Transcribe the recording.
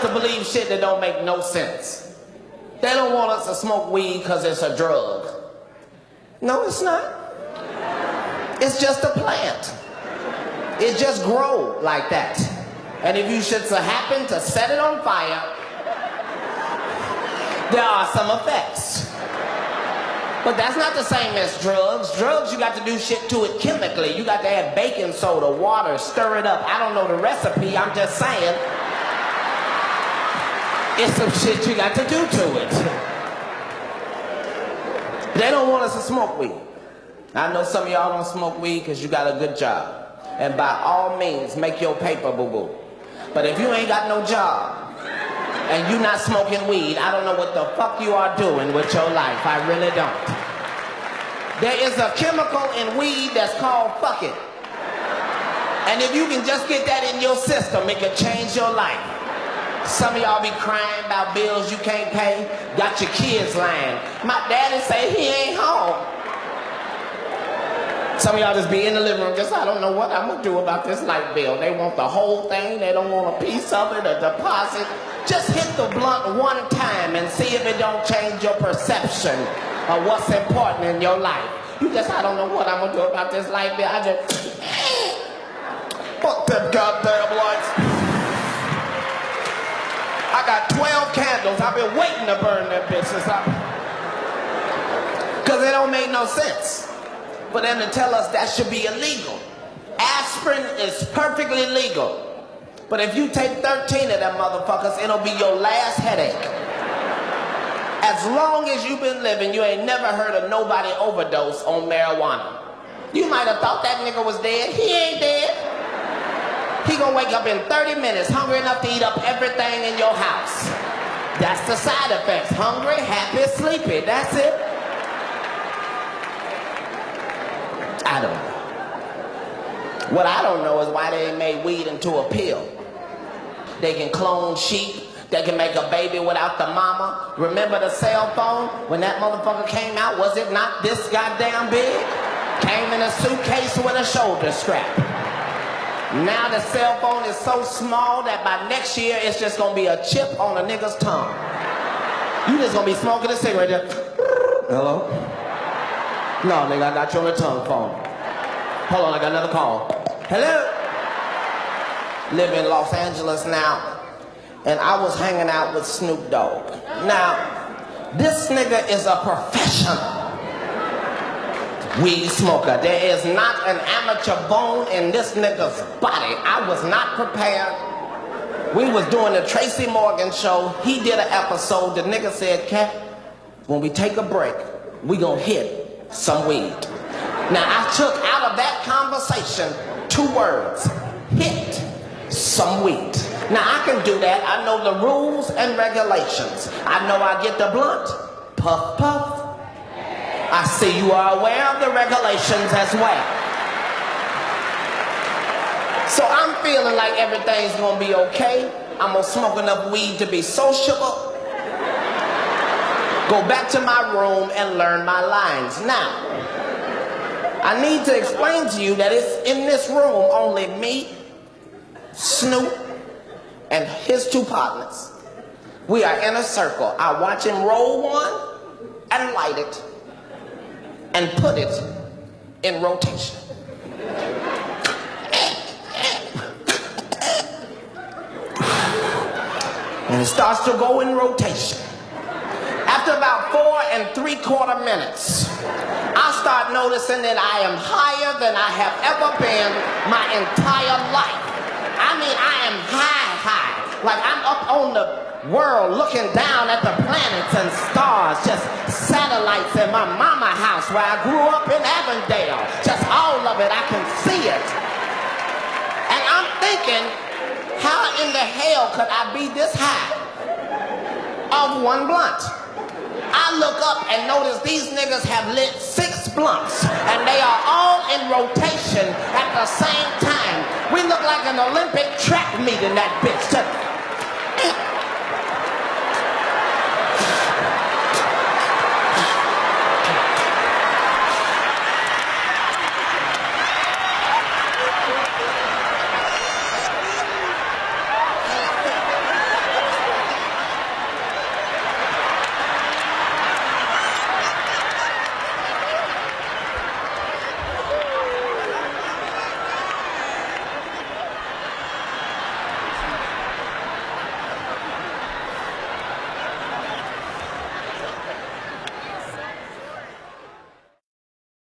us to believe shit that don't make no sense. They don't want us to smoke weed because it's a drug. No, it's not. It's just a plant. It just grows like that. And if you should happen to set it on fire, there are some effects. But that's not the same as drugs. Drugs, you got to do shit to it chemically. You got to add baking soda, water, stir it up. I don't know the recipe, I'm just saying. It's some shit you got to do to it. They don't want us to smoke weed. I know some of y'all don't smoke weed because you got a good job. And by all means, make your paper, boo-boo. But if you ain't got no job and you not smoking weed, I don't know what the fuck you are doing with your life. I really don't. There is a chemical in weed that's called fuck it. And if you can just get that in your system, it can change your life. Some of y'all be crying about bills you can't pay. Got your kids lying. My daddy say he ain't home. Some of y'all just be in the living room, just I don't know what I'm gonna do about this light bill. They want the whole thing, they don't want a piece of it, a deposit. Just hit the blunt one time and see if it don't change your perception of what's important in your life. You just, I don't know what I'm gonna do about this light bill. I just, fuck them goddamn lights. I got 12 candles, I've been waiting to burn them bitches up. Cause it don't make no sense for them to tell us that should be illegal. Aspirin is perfectly legal. But if you take 13 of them motherfuckers, it'll be your last headache. As long as you've been living, you ain't never heard of nobody overdose on marijuana. You might have thought that nigga was dead. He ain't dead. He gonna wake up in 30 minutes, hungry enough to eat up everything in your house. That's the side effects. Hungry, happy, sleepy. That's it. I don't know. What I don't know is why they made weed into a pill. They can clone sheep. They can make a baby without the mama. Remember the cell phone? When that motherfucker came out, was it not this goddamn big? Came in a suitcase with a shoulder strap. Now the cell phone is so small that by next year, it's just gonna be a chip on a nigga's tongue. You just gonna be smoking a cigarette just, hello? No, nigga, I got you on the tongue phone. Hold on, I got another call. Hello? Live in Los Angeles now, and I was hanging out with Snoop Dogg. Now, this nigga is a professional weed smoker. There is not an amateur bone in this nigga's body. I was not prepared. We was doing the Tracy Morgan show. He did an episode. The nigga said, Cat, when we take a break, we gonna hit some weed. Now, I took out of that conversation 2 words. Hit some weed. Now, I can do that. I know the rules and regulations. I know I get the blunt. Puff, puff. I see you are aware of the regulations as well. So I'm feeling like everything's gonna be okay. I'm gonna smoke enough weed to be sociable. Go back to my room and learn my lines. Now, I need to explain to you that it's in this room only me, Snoop, and his 2 partners. We are in a circle. I watch him roll one and light it and put it in rotation. And it starts to go in rotation. After about 4 3/4 minutes, I start noticing that I am higher than I have ever been my entire life. I mean, I am high. Like I'm up on the world looking down at the planets and stars, just satellites in my mama house where I grew up in Avondale. Just all of it, I can see it. And I'm thinking, how in the hell could I be this high of one blunt? I look up and notice these niggas have lit 6 blunts and they are all in rotation at the same time. We look like an Olympic track meet in that bitch.